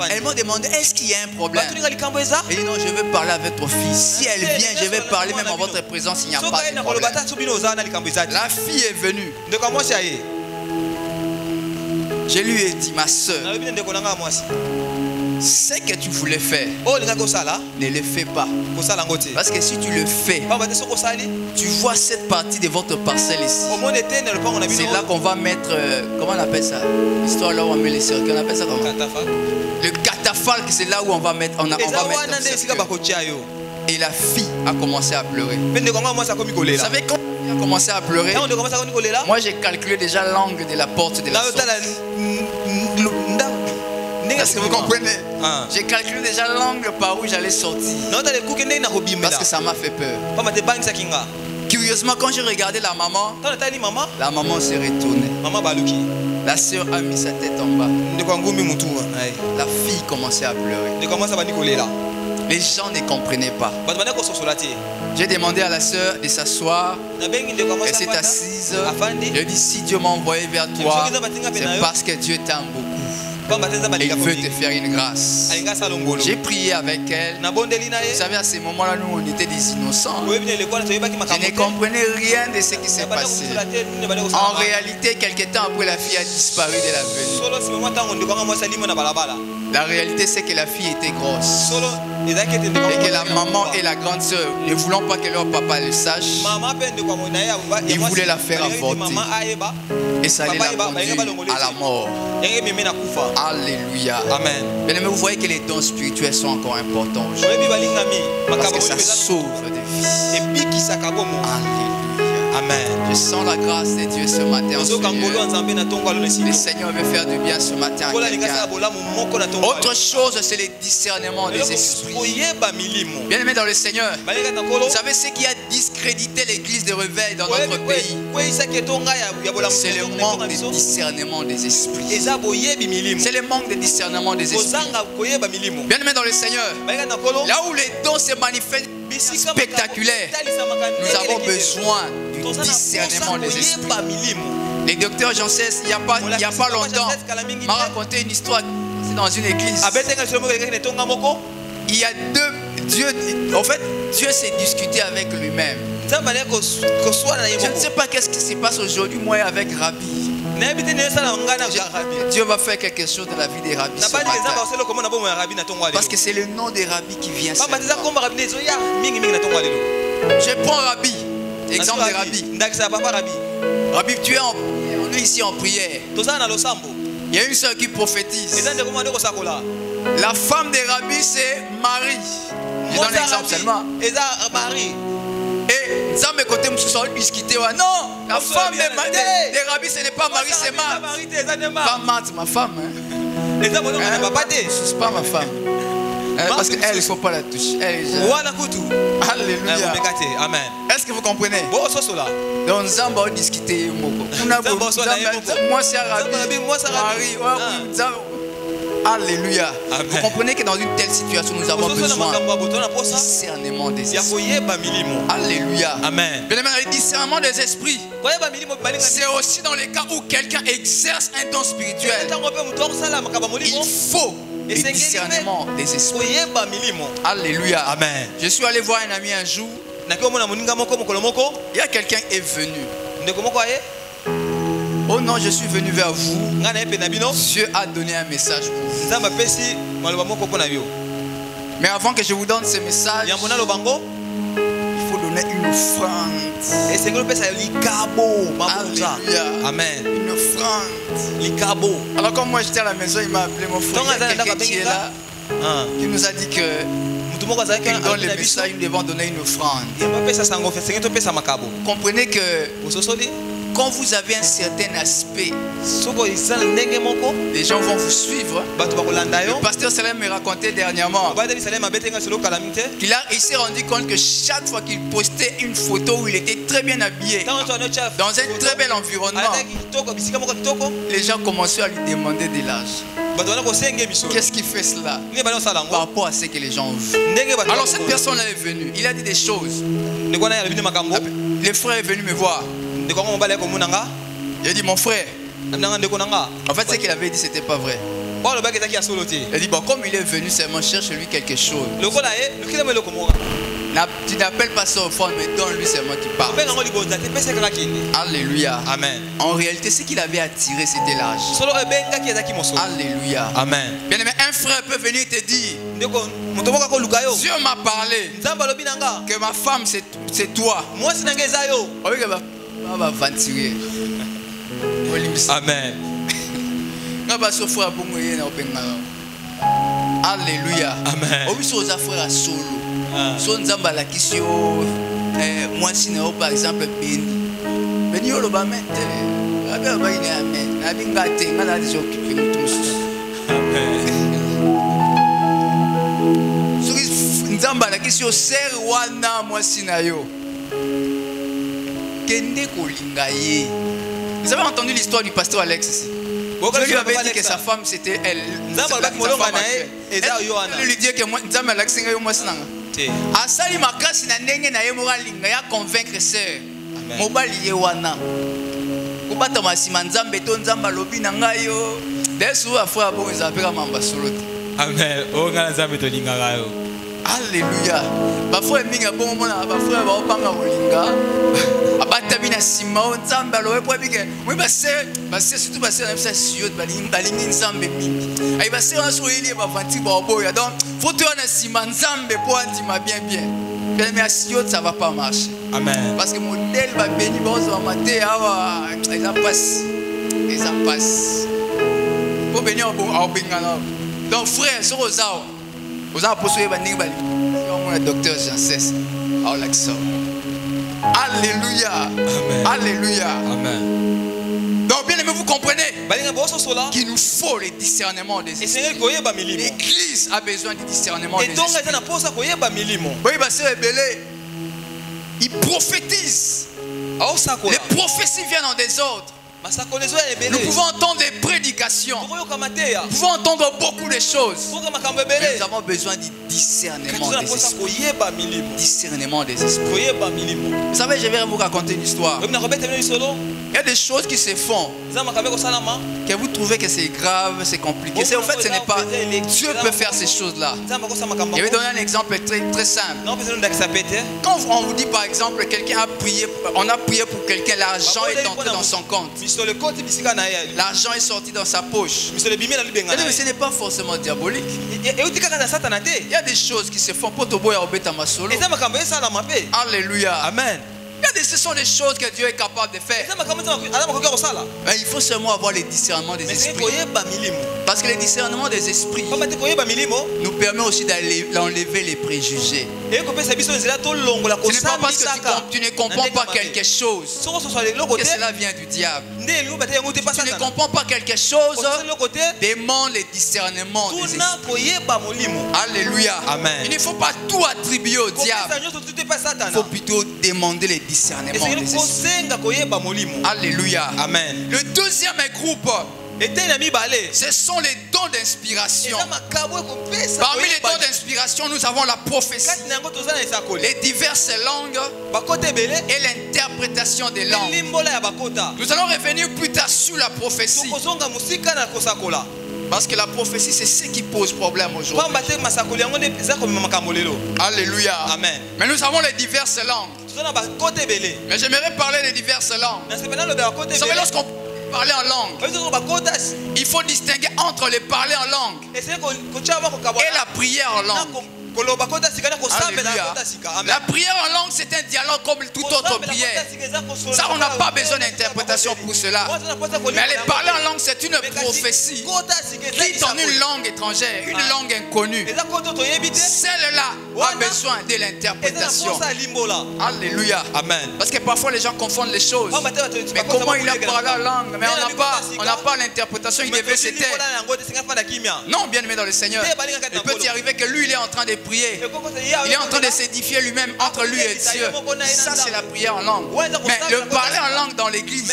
Elle m'a demandé, est-ce qu'il y a un problème? Elle dit non, je veux parler avec votre fille. Si elle vient, je vais parler même en votre présence, il n'y a pas de problème. La fille est venue. Je lui ai dit, ma soeur, ce que tu voulais faire, ne le fais pas. Parce que si tu le fais, tu vois cette partie de votre parcelle ici. C'est là qu'on va mettre, comment on appelle ça? L'histoire là où on met les cercueils, on appelle ça comment? Le catafalque, c'est là où on va mettre, on va mettre. Et la fille a commencé à pleurer. Vous savez quand elle a commencé à pleurer, moi j'ai calculé déjà l'angle de la porte de la sortie. Est-ce que vous comprenez? J'ai calculé déjà l'angle par où j'allais sortir. Parce que ça m'a fait peur. Curieusement, quand j'ai regardé la maman s'est retournée. La soeur a mis sa tête en bas. La fille commençait à pleurer. Les gens ne comprenaient pas. J'ai demandé à la soeur de s'asseoir. Elle s'est assise. Je dis si Dieu m'a envoyé vers toi, c'est parce que Dieu t'aime beaucoup. Et il veut te faire une grâce. J'ai prié avec elle. Vous savez, à ce moment-là, nous, on était des innocents. Je ne comprenais rien de ce qui s'est passé. En réalité, quelques temps après, la fille a disparu de la venue. La réalité, c'est que la fille était grosse. Et que la maman et la grande soeur ne voulant pas que leur papa le sache, ils voulaient la faire avorter. Et ça allait la conduire à la mort. Alléluia. Amen. Mais vous voyez que les dons spirituels sont encore importants aujourd'hui. Parce que ça sauve des vies. Alléluia. Amen. Je sens la grâce de Dieu ce matin. Le Seigneur veut faire du bien ce matin. Autre chose, c'est le discernement des esprits. Bien aimé dans le Seigneur, vous savez ce qui a discrédité l'église de réveil dans notre pays? C'est le manque de discernement des esprits. C'est le manque de discernement des esprits. Bien aimé dans le Seigneur, là où les dons se manifestent spectaculaires, nous avons besoin du discernement des esprits. Le docteur Janssens, il n'y a pas longtemps, m'a raconté une histoire dans une église. Il y a deux Dieu, en fait, Dieu s'est discuté avec lui-même. Je ne sais pas qu'est-ce qui se passe aujourd'hui, moi, avec Rabbi. Dieu va faire quelque chose dans la vie des rabbis ce matin. Parce que c'est le nom des rabbis qui vient. Je prends Rabbi, exemple de Rabbi. Rabbi, tu es ici en prière. Il y a une soeur qui prophétise. La femme des rabbis, c'est Marie. Je donne l'exemple seulement. Et ça me côté non, la femme des rabbis, ce n'est pas Marie, c'est Marthe. Pas Marthe, ma femme. C'est pas ma femme. Parce qu'elle, il ne faut pas la toucher. Alléluia. Amen. Est-ce que vous comprenez? Donc, Zamba a discuté. Moi, c'est Rabbi. Marie. Alléluia. Amen. Vous comprenez que dans une telle situation, nous avons besoin du discernement des esprits. Alléluia. Amen. Bien aimé, le discernement des esprits, c'est aussi dans les cas où quelqu'un exerce un don spirituel. Il faut le discernement des esprits. Alléluia. Amen. Je suis allé voir un ami un jour. Il y a quelqu'un qui est venu. Oh non, je suis venu vers vous. Dieu a donné un message pour vous. Mais avant que je vous donne ce message, il faut donner une offrande. Alléluia. Amen. Une offrande. Alors comme moi j'étais à la maison, il m'a appelé mon frère. Il y a quelqu'un qui est là, qui nous a dit que nous donne le message, nous devons donner une offrande. Comprenez que quand vous avez un certain aspect, les gens vont vous suivre. Le pasteur Salem me racontait dernièrement qu'il s'est rendu compte que chaque fois qu'il postait une photo où il était très bien habillé, dans un très bel environnement, les gens commençaient à lui demander de l'âge. Qu'est-ce qui fait cela? Par rapport à ce que les gens veulent. Alors cette personne est venue, il a dit des choses. Le frère est venu me voir. Il a dit mon frère. En fait ce qu'il avait dit c'était pas vrai. Il a dit bon, comme il est venu seulement cherche lui quelque chose. Tu n'appelles pas ça offrande, mais donne-lui seulement qui parle. Alléluia. Amen. En réalité, ce qu'il avait attiré, c'était l'argent. Alléluia. Amen. Bien aimé, un frère peut venir te dire Dieu m'a parlé que ma femme c'est toi. Amen. Alléluia. Amen. So nzamba la kisio moi sinao par exemple Beni yo loba mente abe ba ine amen abi ngate ngala dizo kipi mutus so nzamba la kisio ser wana moi sinayo kende kolinga ye. Vous avez entendu l'histoire du pasteur Alex ici? Je lui avais dit que sa femme c'était elle. Elle lui dit que moi nzamba la kisinga yo moi sinanga. Asali makasi na ndenge na ye moralinga ya convaincre sœur mobali ye wana kubata masima nzambe to nzamba lobi na ngai yo desu afra bon ezapeka mamba solo te. Amen. O ngana nzambe to linga yo. Alléluia. Ba frère minga bon mona ba frère ba opanga kolinga abata bina sima nzambe alowe po bike oui ba sœur surtout ba sœur na bisa siot balingi nzambe mingi ai ba sœur na so ili ba vanti ba oboya donc faut te na sima nzambe po andima bien mais siot ça va pas marcher. Amen. Parce que modèle ba béni ba zo maté awa ils en passent pour béni au bingana. Donc frère sur ozao oza posoye ba ningi bali on docteur Janssen au l'accent. Alléluia. Amen. Alléluia. Amen. Donc bien aimé, vous comprenez qu'il nous faut le discernement des esprits. L'église a besoin du discernement des esprits. Oui, il prophétise. Les prophéties viennent en désordre. Nous pouvons entendre des prédications. Nous pouvons entendre beaucoup de choses. Mais nous avons besoin du discernement des esprits. Discernement des esprits. Vous savez, je vais vous raconter une histoire. Il y a des choses qui se font que vous trouvez que c'est grave, c'est compliqué. En fait, ce n'est pas. Dieu peut faire ces choses-là. Je vais donner un exemple très simple. Quand on vous dit par exemple, quelqu'un a prié, on a prié pour quelqu'un, l'argent est entré dans son compte. L'argent est sorti dans sa poche. Mais ce n'est pas forcément diabolique. Il y a des choses qui se font. Alléluia. Amen. Ce sont des choses que Dieu est capable de faire. Mais il faut seulement avoir le discernement des esprits. Parce que le discernement des esprits nous permet aussi d'enlever les préjugés. Ce n'est pas parce que tu ne comprends pas quelque chose que cela vient du diable. Tu ne comprends pas quelque chose, demande le discernement des esprits. Alléluia. Amen. Il ne faut pas tout attribuer au diable. Il faut plutôt demander le discernement des esprits. Alléluia. Amen. Le deuxième groupe, ce sont les dons d'inspiration. Parmi les dons d'inspiration, nous avons la prophétie, les diverses langues et l'interprétation des langues. Nous allons revenir plus tard sur la prophétie, parce que la prophétie, c'est ce qui pose problème aujourd'hui. Alléluia. Amen. Mais nous avons les diverses langues. Mais j'aimerais parler des diverses langues. Vous savez, lorsqu'on parle en langue, il faut distinguer entre les parler en langue et la prière en langue. Alléluia. La prière en langue, c'est un dialogue comme toute autre prière. Ça, on n'a pas besoin d'interprétation pour cela. Mais les parler en langue, c'est une prophétie qui dans une langue étrangère, une langue inconnue. Celle-là a besoin de l'interprétation. Alléluia. Amen. Parce que parfois les gens confondent les choses. Mais comment il a parlé en langue? Mais on n'a pas l'interprétation, il devait se taire. Non, bien aimé dans le Seigneur. Il peut y arriver que lui, il est en train de prier. Il est en train de s'édifier lui-même entre lui et Dieu. Ça, c'est la prière en langue. Mais le parler en langue dans l'église,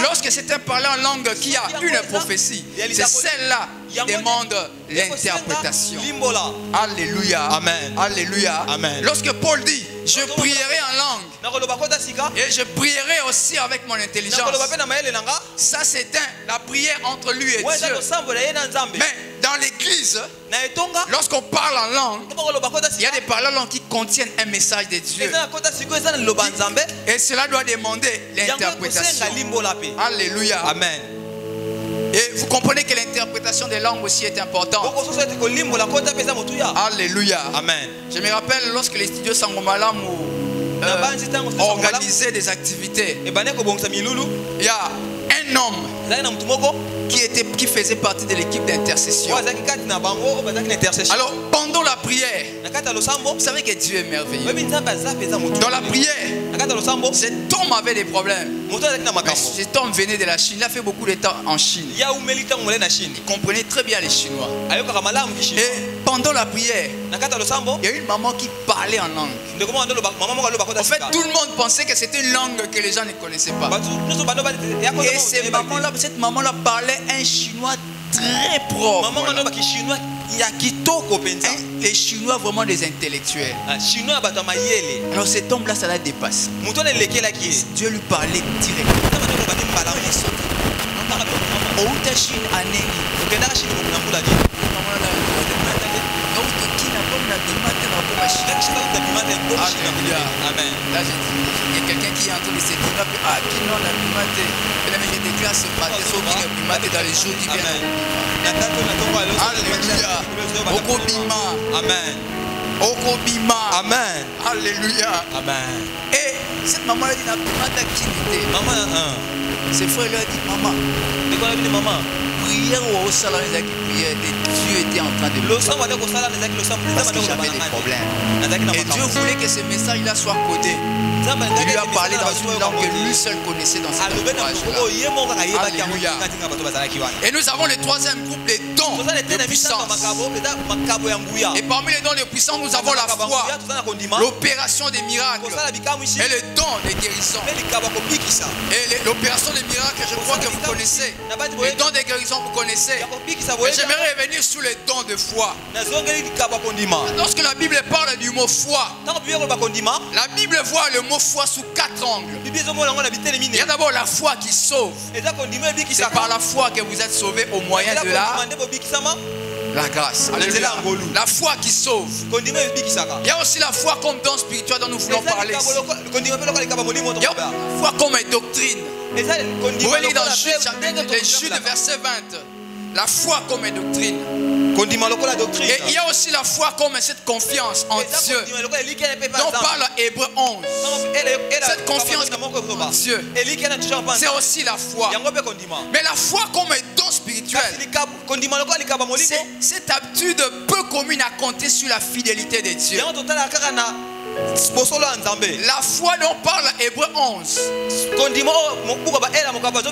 lorsque c'est un parler en langue qui a une prophétie, c'est celle-là qui demande l'interprétation. Alléluia. Amen. Alléluia. Amen. Lorsque Paul dit, je prierai en langue et je prierai aussi avec mon intelligence, ça c'est la prière entre lui et Dieu. Mais dans l'église, lorsqu'on parle en langue, il y a des paroles en langue qui contiennent un message de Dieu. Et cela doit demander l'interprétation. Alléluia. Amen. Et vous comprenez que l'interprétation des langues aussi est importante. Alléluia. Amen. Je me rappelle lorsque les studios Sangomalamu organisaient des activités. Il y a un homme qui faisait partie de l'équipe d'intercession. Alors pendant la prière, vous savez que Dieu est merveilleux. Dans la prière, cet homme avait des problèmes. Mais cet homme venait de la Chine. Il a fait beaucoup de temps en Chine. Il comprenait très bien les Chinois. Et pendant la prière, il y a une maman qui parlait en langue. En fait, tout le monde pensait que c'était une langue que les gens ne connaissaient pas. Et cette maman-là parlait un chinois très propre. Les Chinois vraiment des intellectuels. Alors cet homme-là, ça l'a dépassé. Dieu lui parlait directement. Amen. Là, il y a quelqu'un qui est en train de se dire, ah, qui non a pimenté. Mais je déclare ce matin, ceux qui ont pimenté dans les jours qui viennent. Alléluia. Okobima. Amen. Okobima. Amen. Alléluia. Amen. Et cette maman a dit, n'a pas qui n'était. Maman, ses frères lui ont dit, maman. De quoi elle dit maman? Prière au salon des prières, Dieu était en train de parce que j'avais des problèmes. Et Dieu voulait que ce message-là soit codé. Il lui a parlé dans une langue que lui seul connaissait dans cette langue-là. Alléluia. Et nous avons le troisième groupe, les dons de puissance. Et parmi les dons de puissance, nous avons la foi, l'opération des miracles et le don des guérisons. Et l'opération des miracles, je crois que vous connaissez. Le don des guérisons, vous connaissez. Mais j'aimerais revenir sur les dons de foi. Lorsque la Bible parle du mot foi, la Bible voit le mot foi sous 4 angles. Il y a d'abord la foi qui sauve. C'est par la foi que vous êtes sauvés au moyen de la grâce. Alléluia. La foi qui sauve. Il y a aussi la foi comme don spirituel dont nous voulons parler. Il y a la foi comme doctrine. Vous voyez lire dans Jude verset 20. La foi comme doctrine. Et il y a aussi la foi comme cette confiance en Dieu dont parle Hébreux 11. Cette confiance en Dieu, c'est aussi la foi. Mais la foi comme don spirituel, c'est cette aptitude peu commune à compter sur la fidélité de Dieu. La foi dont parle Hébreux 11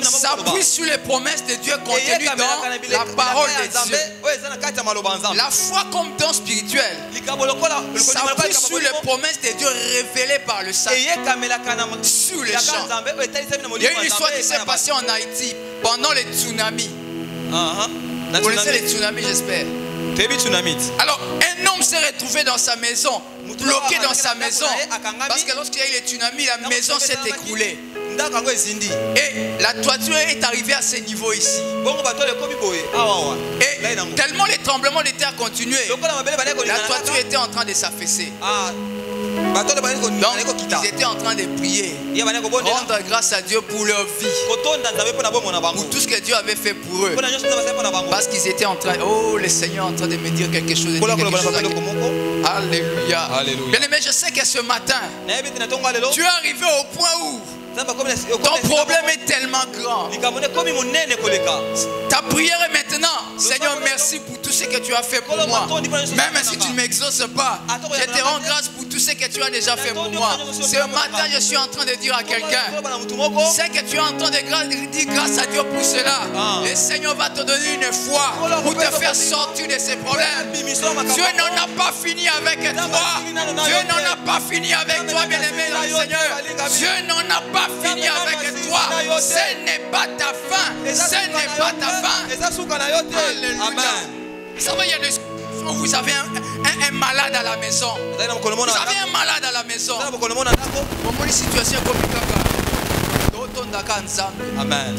s'appuie sur les promesses de Dieu contenues dans la parole de Dieu. La foi comme don spirituel s'appuie sur les promesses de Dieu révélées par le Saint sur les champs. Il y a une histoire qui s'est passée en Haïti. pendant les tsunamis. Vous connaissez les tsunamis, j'espère. Alors, un homme s'est retrouvé dans sa maison, bloqué dans sa maison, parce que lorsqu'il y a eu les tsunamis, la maison s'est écroulée. Et la toiture est arrivée à ce niveau ici. Et tellement les tremblements de terre continuaient, la toiture était en train de s'affaisser. Donc, ils étaient en train de prier, rendre grâce à Dieu pour leur vie, pour tout ce que Dieu avait fait pour eux. Parce qu'ils étaient en train, oh, le Seigneur est en train de me dire quelque chose. Alléluia. Bien aimé, je sais que ce matin, tu es arrivé au point où ton problème est tellement grand. Ta prière est maintenant, Seigneur, merci pour tout ce que tu as fait pour moi. Même si tu ne m'exauces pas, je te rends grâce pour tout ce que tu as déjà fait pour moi. Ce matin, je suis en train de dire à quelqu'un, c'est que tu es en train de dire grâce à Dieu pour cela. Le Seigneur va te donner une foi pour te faire sortir de ces problèmes. Dieu n'en a pas fini avec toi. Dieu n'en a pas fini avec toi, bien-aimé dans le Seigneur. Dieu n'en a pas fini avec toi. Ce n'est pas ta fin. Ce n'est pas ta fin. Alléluia. Vous savez, il y a des... Vous avez un malade à la maison. Vous avez un malade à la maison. Comment les situations comme ça? Amen.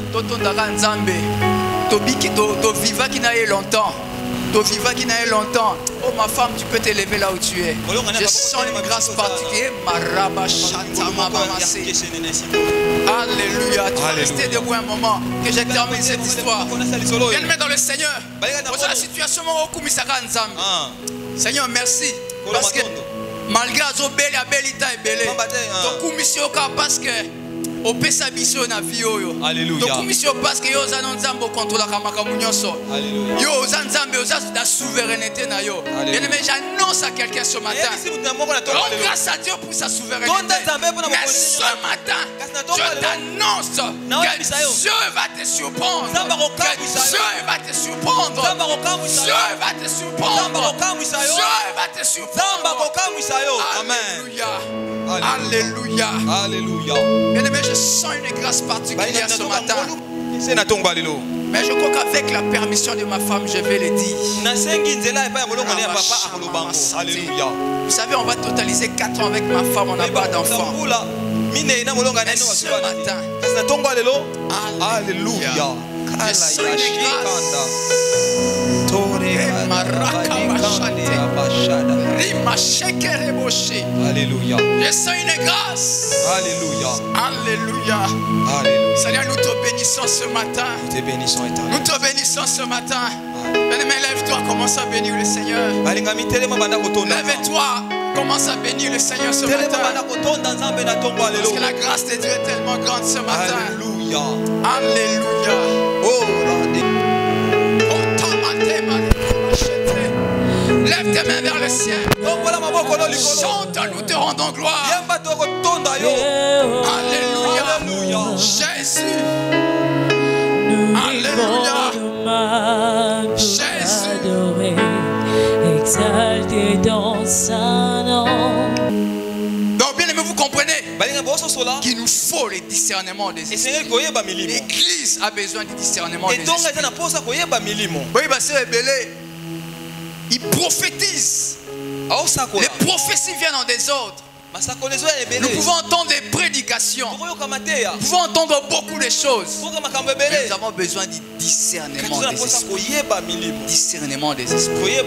Oh ma femme, tu peux t'élever là où tu es. Je sens une grâce particulière. Alléluia. Tu vas rester debout un moment que je termine cette histoire. Elle met dans le Seigneur. La situation Seigneur, merci. Parce que malgré parce que au pesa biso na vie oyo. Alléluia. Donc mission parce que yo za nzambo contrôle kamakamu nyonso. Alléluia. Yo za nzambe yo za la souveraineté na yo. Bien aimé, j'annonce à quelqu'un ce matin. Grâce à Dieu pour sa souveraineté. Mais ce matin, je t'annonce que Dieu va te surprendre. Que Dieu va te surprendre. Dieu va te surprendre. Dieu va te surprendre. Alléluia. Alléluia. Alléluia. Bien aimé, je sens une grâce particulière ce matin. Mais je crois qu'avec la permission de ma femme, je vais le dire. Vous savez, on va totaliser 4 ans avec ma femme, on n'a pas d'enfant. Mais ce matin, alléluia. Je sens une grâce. Alléluia. Je sens une grâce. Alléluia. Alléluia. Seigneur, nous te bénissons ce matin. Nous te bénissons éternellement. Nous te bénissons ce matin. Bien-aimé, lève-toi, commence à bénir le Seigneur. Lève-toi, commence à bénir le Seigneur ce matin. Parce que la grâce de Dieu est tellement grande ce matin. Alléluia. Alléluia. Lève tes mains vers le ciel. Chante, nous te rendons gloire. Alléluia. Jésus. Alléluia. Jésus. Exalté dans sa nom. Donc bien aimé, vous comprenez qu'il nous faut le discernement des esprits. L'Église a besoin du discernement des esprits. Oui, c'est belé. Ils prophétisent. Les prophéties viennent en désordre. Nous pouvons entendre des prédications. Nous pouvons entendre beaucoup de choses. Mais nous avons besoin du discernement des esprits. Discernement des esprits.